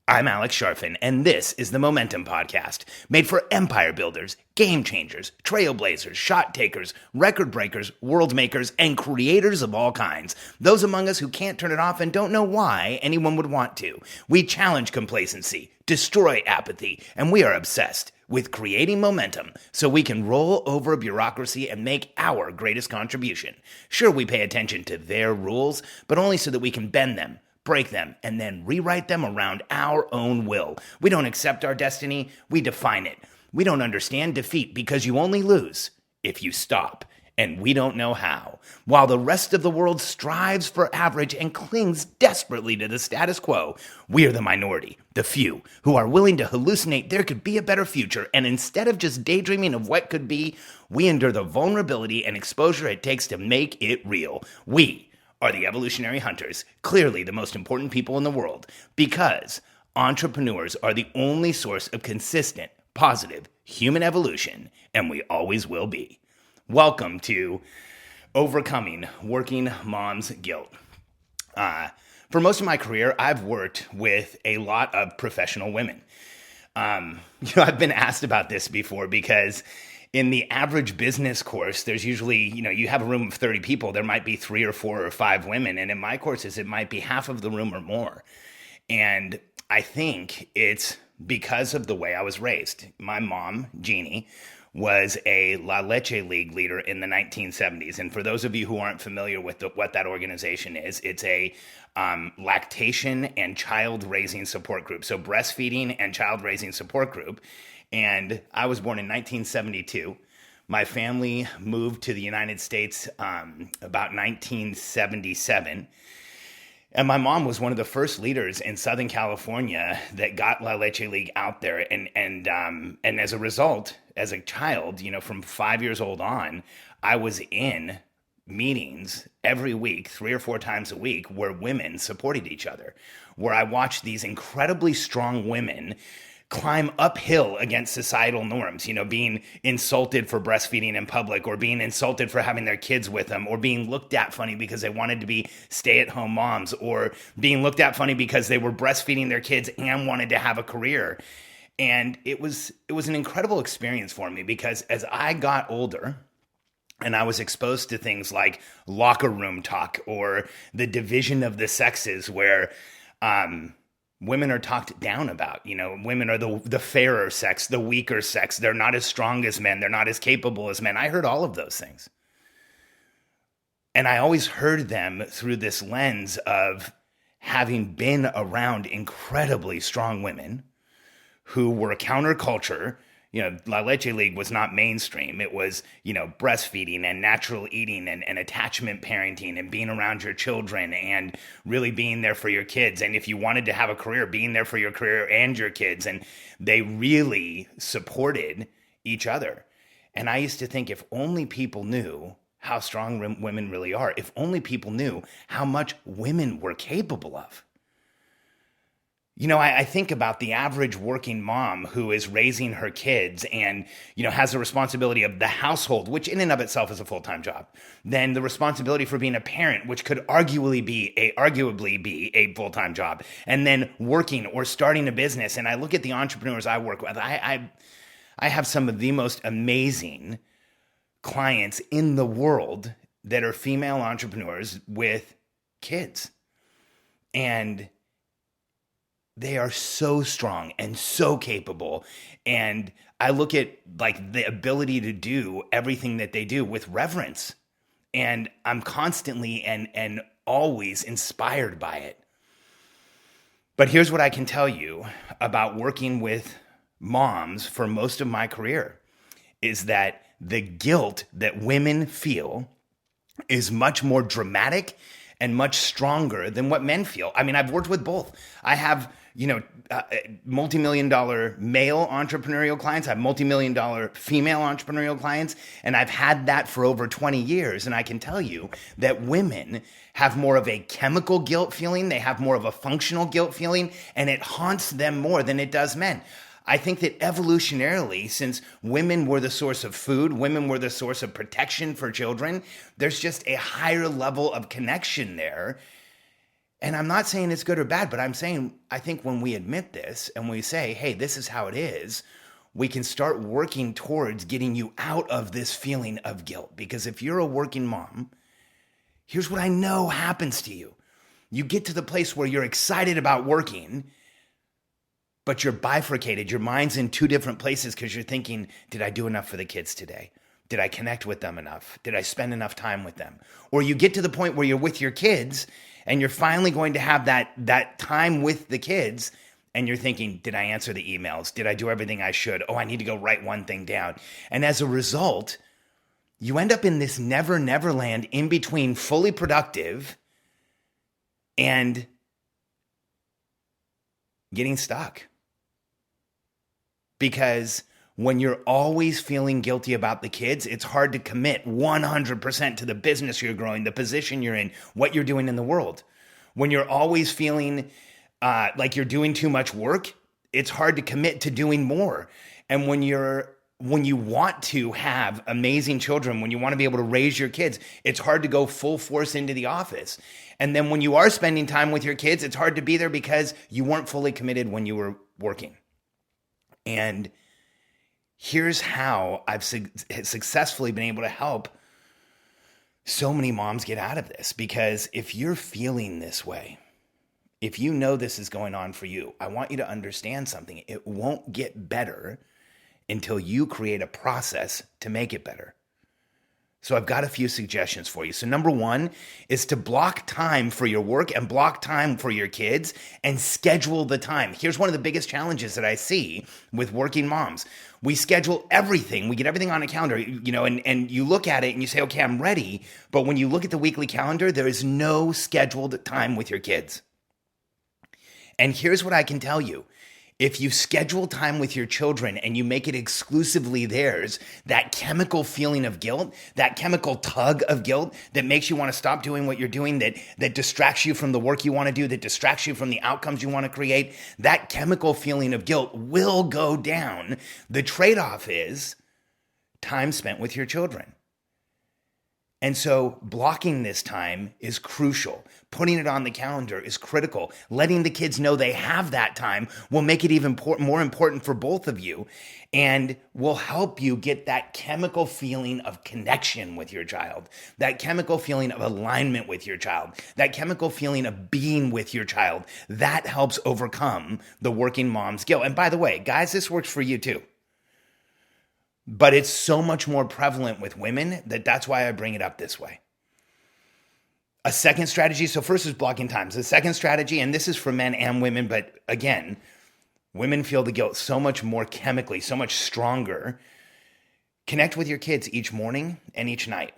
I'm Alex Sharfin, and this is the Momentum Podcast, made for empire builders, game changers, trailblazers, shot takers, record breakers, world makers, and creators of all kinds. Those among us who can't turn it off and don't know why anyone would want to. We challenge complacency, destroy apathy, and we are obsessed with creating momentum so we can roll over bureaucracy and make our greatest contribution. Sure, we pay attention to their rules, but only so that we can bend them, break them, and then rewrite them around our own will. We don't accept our destiny, we define it. We don't understand defeat because you only lose if you stop, and we don't know how. While the rest of the world strives for average and clings desperately to the status quo, we are the minority, the few, who are willing to hallucinate there could be a better future, and instead of just daydreaming of what could be, we endure the vulnerability and exposure it takes to make it real. We are the evolutionary hunters, clearly the most important people in the world, because entrepreneurs are the only source of consistent, positive human evolution, and we always will be. Welcome to Overcoming Working Mom's Guilt. For most of my career, I've worked with a lot of professional women. I've been asked about this before because in the average business course, there's usually, you have a room of 30 people, there might be 3 or 4 or 5 women. And in my courses, it might be half of the room or more. And I think it's because of the way I was raised. My mom, Jeannie, was a La Leche League leader in the 1970s. And for those of you who aren't familiar with what that organization is, it's a lactation and child raising support group. So breastfeeding and child raising support group. And I was born in 1972. My family moved to the United States about 1977. And my mom was one of the first leaders in Southern California that got La Leche League out there. And as a result, as a child, from 5 years old on, I was in meetings every week, 3 or 4 times a week, where women supported each other, where I watched these incredibly strong women climb uphill against societal norms, being insulted for breastfeeding in public, or being insulted for having their kids with them, or being looked at funny because they wanted to be stay-at-home moms, or being looked at funny because they were breastfeeding their kids and wanted to have a career. And it was an incredible experience for me because as I got older and I was exposed to things like locker room talk or the division of the sexes where women are talked down about. Women are the fairer sex, the weaker sex. They're not as strong as men. They're not as capable as men. I heard all of those things. And I always heard them through this lens of having been around incredibly strong women who were counterculture. La Leche League was not mainstream. It was, breastfeeding and natural eating and attachment parenting and being around your children and really being there for your kids. And if you wanted to have a career, being there for your career and your kids. And they really supported each other. And I used to think if only people knew how strong women really are, if only people knew how much women were capable of. I think about the average working mom who is raising her kids and, has the responsibility of the household, which in and of itself is a full-time job. Then the responsibility for being a parent, which could arguably be a full-time job. And then working or starting a business. And I look at the entrepreneurs I work with. I have some of the most amazing clients in the world that are female entrepreneurs with kids. And they are so strong and so capable. And I look at the ability to do everything that they do with reverence. And I'm constantly and always inspired by it. But here's what I can tell you about working with moms for most of my career is that the guilt that women feel is much more dramatic and much stronger than what men feel. I mean, I've worked with both. I have multi-million-dollar male entrepreneurial clients. I have multi-million-dollar female entrepreneurial clients. And I've had that for over 20 years. And I can tell you that women have more of a chemical guilt feeling. They have more of a functional guilt feeling. And it haunts them more than it does men. I think that evolutionarily, since women were the source of food, women were the source of protection for children, there's just a higher level of connection there. And I'm not saying it's good or bad, but I'm saying I think when we admit this and we say, hey, this is how it is, we can start working towards getting you out of this feeling of guilt. Because if you're a working mom, here's what I know happens to you. You get to the place where you're excited about working, but you're bifurcated. Your mind's in two different places because you're thinking, did I do enough for the kids today? Did I connect with them enough? Did I spend enough time with them? Or you get to the point where you're with your kids and you're finally going to have that time with the kids, and you're thinking, did I answer the emails? Did I do everything I should? Oh, I need to go write one thing down. And as a result, you end up in this never land in between fully productive and getting stuck. Because when you're always feeling guilty about the kids, it's hard to commit 100% to the business you're growing, the position you're in, what you're doing in the world. When you're always feeling like you're doing too much work, it's hard to commit to doing more. And when you want to have amazing children, when you want to be able to raise your kids, it's hard to go full force into the office. And then when you are spending time with your kids, it's hard to be there because you weren't fully committed when you were working. And here's how I've successfully been able to help so many moms get out of this. Because if you're feeling this way, if you know this is going on for you, I want you to understand something. It won't get better until you create a process to make it better. So I've got a few suggestions for you. So number one is to block time for your work and block time for your kids and schedule the time. Here's one of the biggest challenges that I see with working moms. We schedule everything. We get everything on a calendar, and you look at it and you say, okay, I'm ready. But when you look at the weekly calendar, there is no scheduled time with your kids. And here's what I can tell you. If you schedule time with your children and you make it exclusively theirs, that chemical feeling of guilt, that chemical tug of guilt that makes you want to stop doing what you're doing, that distracts you from the work you want to do, that distracts you from the outcomes you want to create, that chemical feeling of guilt will go down. The trade-off is time spent with your children. And so blocking this time is crucial. Putting it on the calendar is critical. Letting the kids know they have that time will make it even more important for both of you and will help you get that chemical feeling of connection with your child, that chemical feeling of alignment with your child, that chemical feeling of being with your child. That helps overcome the working mom's guilt. And by the way, guys, this works for you too. But it's so much more prevalent with women that's why I bring it up this way. A second strategy, so first is blocking times. The second strategy, and this is for men and women, but again, women feel the guilt so much more chemically, so much stronger. Connect with your kids each morning and each night.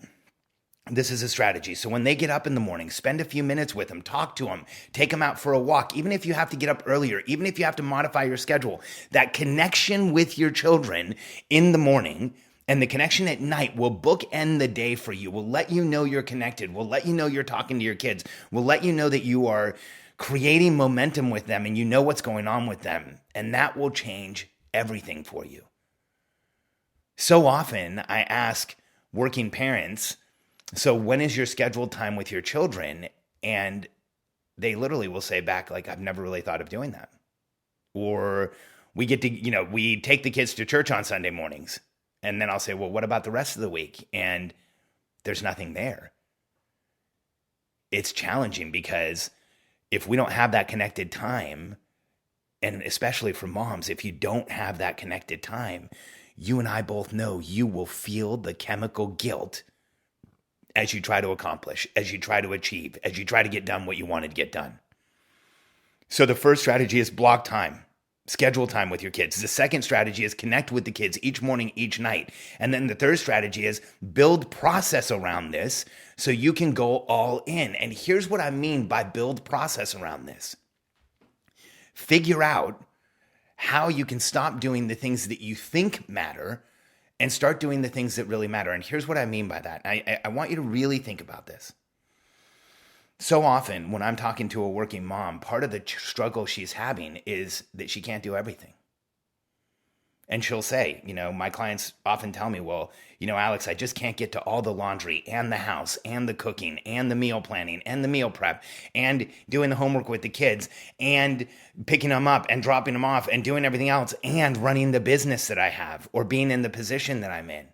This is a strategy. So when they get up in the morning, spend a few minutes with them, talk to them, take them out for a walk, even if you have to get up earlier, even if you have to modify your schedule. That connection with your children in the morning and the connection at night will bookend the day for you, will let you know you're connected, will let you know you're talking to your kids, will let you know that you are creating momentum with them and you know what's going on with them. And that will change everything for you. So often I ask working parents, so when is your scheduled time with your children? And they literally will say back, like, I've never really thought of doing that. Or we get to, we take the kids to church on Sunday mornings. And then I'll say, well, what about the rest of the week? And there's nothing there. It's challenging because if we don't have that connected time, and especially for moms, if you don't have that connected time, you and I both know you will feel the chemical guilt as you try to accomplish, as you try to achieve, as you try to get done what you wanted to get done. So the first strategy is block time, schedule time with your kids. The second strategy is connect with the kids each morning, each night. And then the third strategy is build process around this so you can go all in. And here's what I mean by build process around this. Figure out how you can stop doing the things that you think matter and start doing the things that really matter. And here's what I mean by that. I want you to really think about this. So often when I'm talking to a working mom, part of the struggle she's having is that she can't do everything. And she'll say, my clients often tell me, well, Alex, I just can't get to all the laundry and the house and the cooking and the meal planning and the meal prep and doing the homework with the kids and picking them up and dropping them off and doing everything else and running the business that I have or being in the position that I'm in.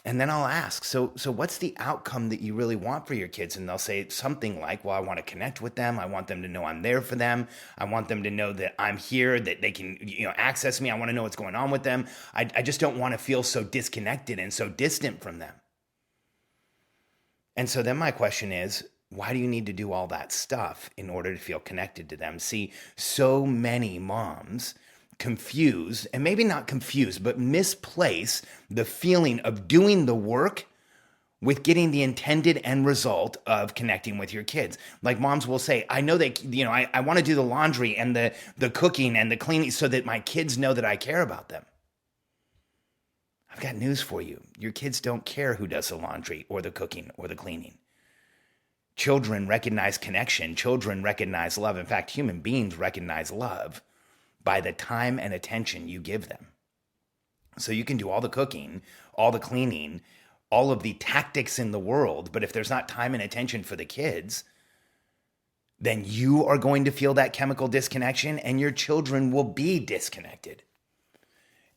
And then I'll ask, so what's the outcome that you really want for your kids? And they'll say something like, well, I want to connect with them. I want them to know I'm there for them. I want them to know that I'm here, that they can, access me. I want to know what's going on with them. I just don't want to feel so disconnected and so distant from them. And so then my question is, why do you need to do all that stuff in order to feel connected to them? See, so many moms confuse, and maybe not confuse, but misplace the feeling of doing the work with getting the intended end result of connecting with your kids. Like moms will say, I know that, I want to do the laundry and the cooking and the cleaning so that my kids know that I care about them. I've got news for you. Your kids don't care who does the laundry or the cooking or the cleaning. Children recognize connection. Children recognize love. In fact, human beings recognize love by the time and attention you give them. So you can do all the cooking, all the cleaning, all of the tactics in the world, but if there's not time and attention for the kids, then you are going to feel that chemical disconnection and your children will be disconnected.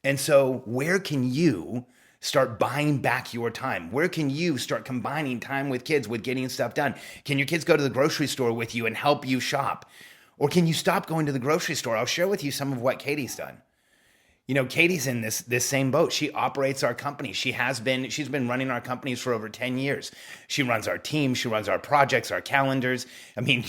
And so where can you start buying back your time? Where can you start combining time with kids with getting stuff done? Can your kids go to the grocery store with you and help you shop? Or can you stop going to the grocery store? I'll share with you some of what Katie's done. Katie's in this same boat. She operates our company. She's been running our companies for over 10 years. She runs our team. She runs our projects, our calendars. I mean,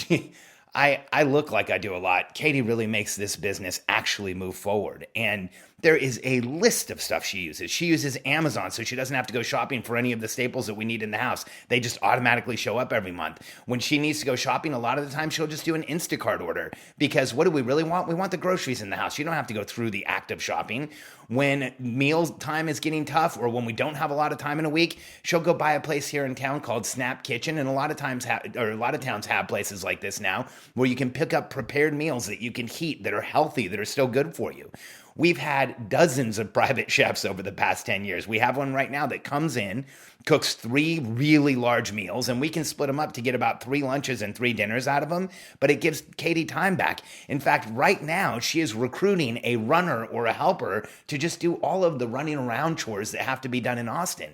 I look like I do a lot. Katie really makes this business actually move forward. And there is a list of stuff she uses. She uses Amazon, so she doesn't have to go shopping for any of the staples that we need in the house. They just automatically show up every month. When she needs to go shopping, a lot of the time she'll just do an Instacart order. Because what do we really want? We want the groceries in the house. You don't have to go through the act of shopping. When meal time is getting tough or when we don't have a lot of time in a week, she'll go buy a place here in town called Snap Kitchen. And a lot of towns have places like this now where you can pick up prepared meals that you can heat, that are healthy, that are still good for you. We've had dozens of private chefs over the past 10 years. We have one right now that comes in, cooks 3 really large meals, and we can split them up to get about 3 lunches and 3 dinners out of them, but it gives Katie time back. In fact, right now, she is recruiting a runner or a helper to just do all of the running around chores that have to be done in Austin.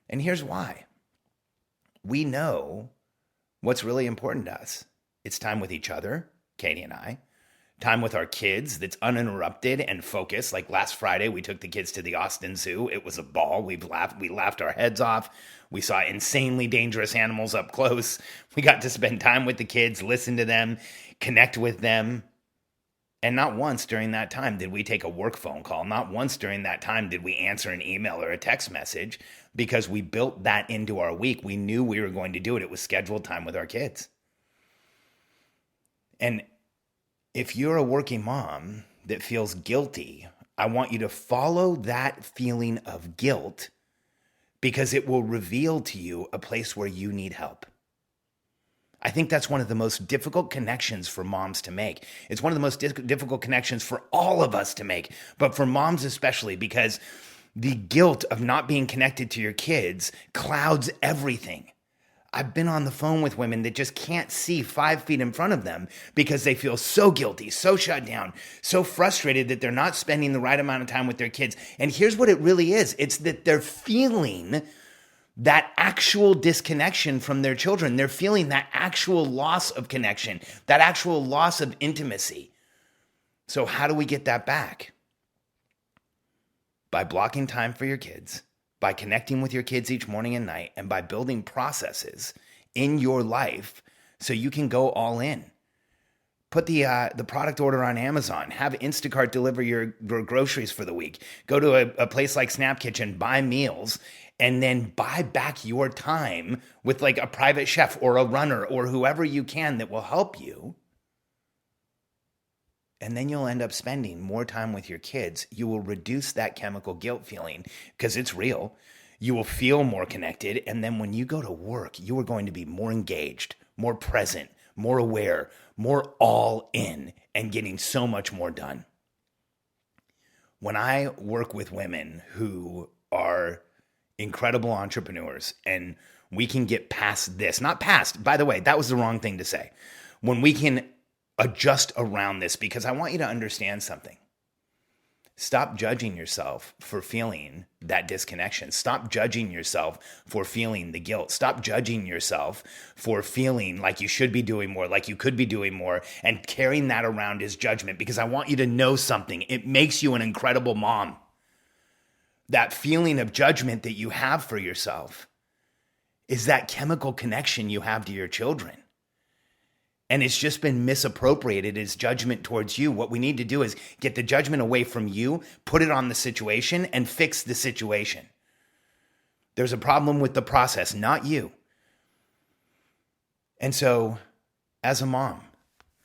And here's why. We know what's really important to us. It's time with each other, Katie and I. Time with our kids that's uninterrupted and focused. Like last Friday, we took the kids to the Austin Zoo. It was a ball. We laughed our heads off. We saw insanely dangerous animals up close. We got to spend time with the kids, listen to them, connect with them. And not once during that time did we take a work phone call. Not once during that time did we answer an email or a text message because we built that into our week. We knew we were going to do it. It was scheduled time with our kids. And if you're a working mom that feels guilty, I want you to follow that feeling of guilt because it will reveal to you a place where you need help. I think that's one of the most difficult connections for moms to make. It's one of the most difficult connections for all of us to make, but for moms especially, because the guilt of not being connected to your kids clouds everything. I've been on the phone with women that just can't see 5 feet in front of them because they feel so guilty, so shut down, so frustrated that they're not spending the right amount of time with their kids. And here's what it really is. It's that they're feeling that actual disconnection from their children. They're feeling that actual loss of connection, that actual loss of intimacy. So how do we get that back? By blocking time for your kids, by connecting with your kids each morning and night, and by building processes in your life so you can go all in. Put the product order on Amazon. Have Instacart deliver your groceries for the week. Go to a place like Snap Kitchen, buy meals, and then buy back your time with like a private chef or a runner or whoever you can that will help you. And then you'll end up spending more time with your kids. You will reduce that chemical guilt feeling because it's real. You will feel more connected. And then when you go to work, you are going to be more engaged, more present, more aware, more all in, and getting so much more done. When I work with women who are incredible entrepreneurs and we can get past this, not past, by the way, that was the wrong thing to say. When we can adjust around this, because I want you to understand something. Stop judging yourself for feeling that disconnection. Stop judging yourself for feeling the guilt. Stop judging yourself for feeling like you should be doing more, like you could be doing more, and carrying that around as judgment, because I want you to know something. It makes you an incredible mom. That feeling of judgment that you have for yourself is that chemical connection you have to your children. And it's just been misappropriated as judgment towards you. What we need to do is get the judgment away from you, put it on the situation, and fix the situation. There's a problem with the process, not you. And so, as a mom,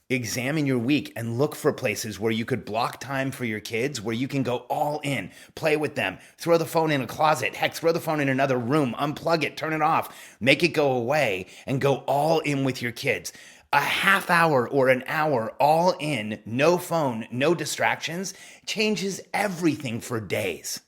examine your week and look for places where you could block time for your kids, where you can go all in, play with them, throw the phone in a closet, heck, throw the phone in another room, unplug it, turn it off, make it go away, and go all in with your kids. A half hour or an hour all in, no phone, no distractions, changes everything for days.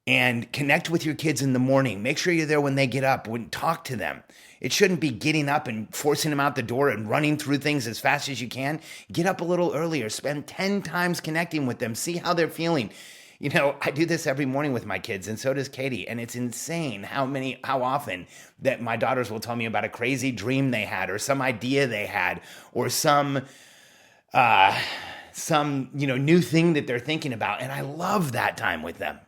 And connect with your kids in the morning. Make sure you're there when they get up, talk to them. It shouldn't be getting up and forcing them out the door and running through things as fast as you can. Get up a little earlier, spend 10 times connecting with them, see how they're feeling. You know, I do this every morning with my kids, and so does Katie. And it's insane how often that my daughters will tell me about a crazy dream they had, or some idea they had, or some new thing that they're thinking about. And I love that time with them.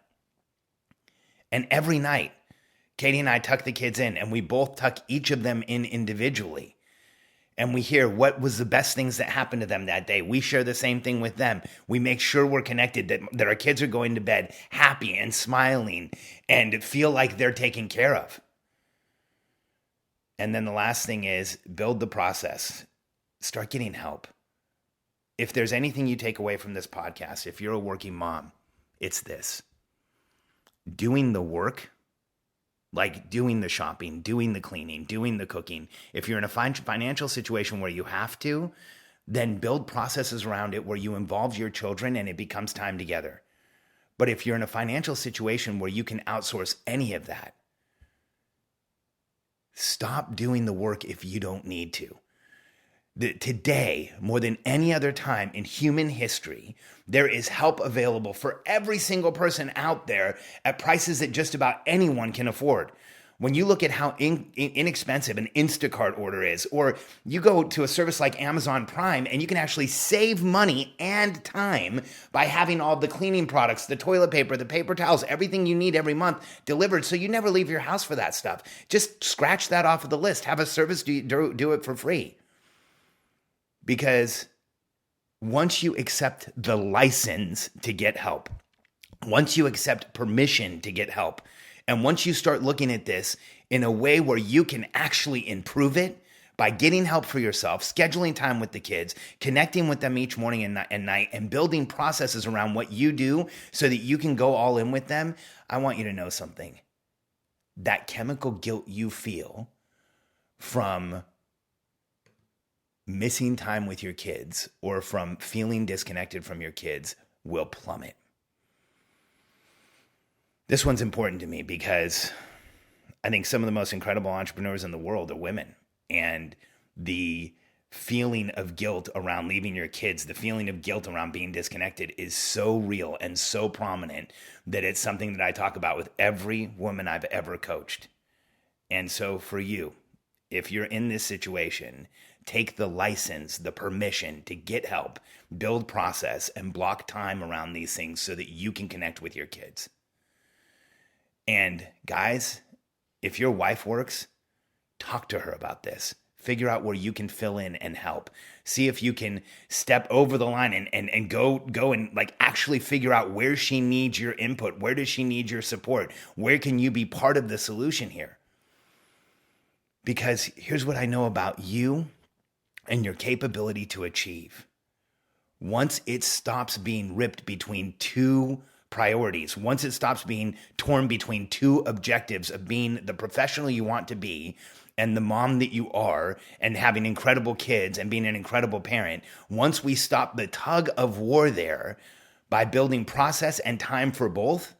And every night, Katie and I tuck the kids in, and we both tuck each of them in individually. And we hear what was the best things that happened to them that day. We share the same thing with them. We make sure we're connected, that our kids are going to bed happy and smiling and feel like they're taken care of. And then the last thing is build the process. Start getting help. If there's anything you take away from this podcast, if you're a working mom, it's this. Doing the work, like doing the shopping, doing the cleaning, doing the cooking. If you're in a financial situation where you have to, then build processes around it where you involve your children and it becomes time together. But if you're in a financial situation where you can outsource any of that, stop doing the work if you don't need to. Today, more than any other time in human history, there is help available for every single person out there at prices that just about anyone can afford. When you look at how inexpensive an Instacart order is, or you go to a service like Amazon Prime and you can actually save money and time by having all the cleaning products, the toilet paper, the paper towels, everything you need every month delivered, so you never leave your house for that stuff. Just scratch that off of the list. Have a service do it for free. Because once you accept the license to get help, once you accept permission to get help, and once you start looking at this in a way where you can actually improve it by getting help for yourself, scheduling time with the kids, connecting with them each morning and night, and building processes around what you do so that you can go all in with them, I want you to know something. That chemical guilt you feel from missing time with your kids or from feeling disconnected from your kids will plummet. This one's important to me because I think some of the most incredible entrepreneurs in the world are women. And the feeling of guilt around leaving your kids, the feeling of guilt around being disconnected is so real and so prominent that it's something that I talk about with every woman I've ever coached. And so for you, if you're in this situation, take the license, the permission to get help, build process, and block time around these things so that you can connect with your kids. And guys, if your wife works, talk to her about this. Figure out where you can fill in and help. See if you can step over the line and go and like actually figure out where she needs your input. Where does she need your support? Where can you be part of the solution here? Because here's what I know about you and your capability to achieve. Once it stops being ripped between two priorities, once it stops being torn between two objectives of being the professional you want to be and the mom that you are and having incredible kids and being an incredible parent, once we stop the tug of war there, By building process and time for both,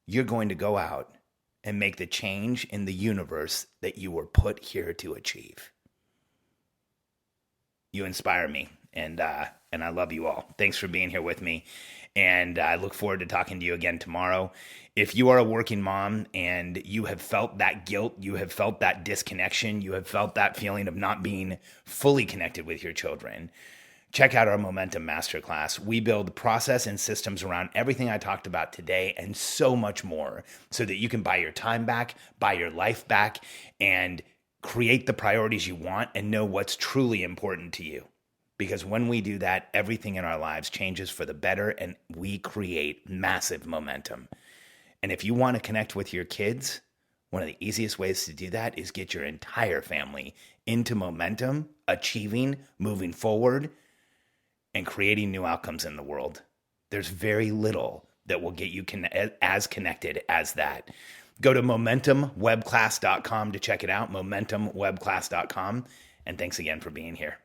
you're going to go out and make the change in the universe that you were put here to achieve. You inspire me, and I love you all. Thanks for being here with me, and I look forward to talking to you again tomorrow. If you are a working mom and you have felt that guilt, you have felt that disconnection, you have felt that feeling of not being fully connected with your children, check out our Momentum Masterclass. We build process and systems around everything I talked about today and so much more so that you can buy your time back, buy your life back, and create the priorities you want and know what's truly important to you. Because when we do that, everything in our lives changes for the better and we create massive momentum. And if you want to connect with your kids, one of the easiest ways to do that is get your entire family into momentum, achieving, moving forward, and creating new outcomes in the world. There's very little that will get you as connected as that. Go to momentumwebclass.com to check it out, momentumwebclass.com. And thanks again for being here.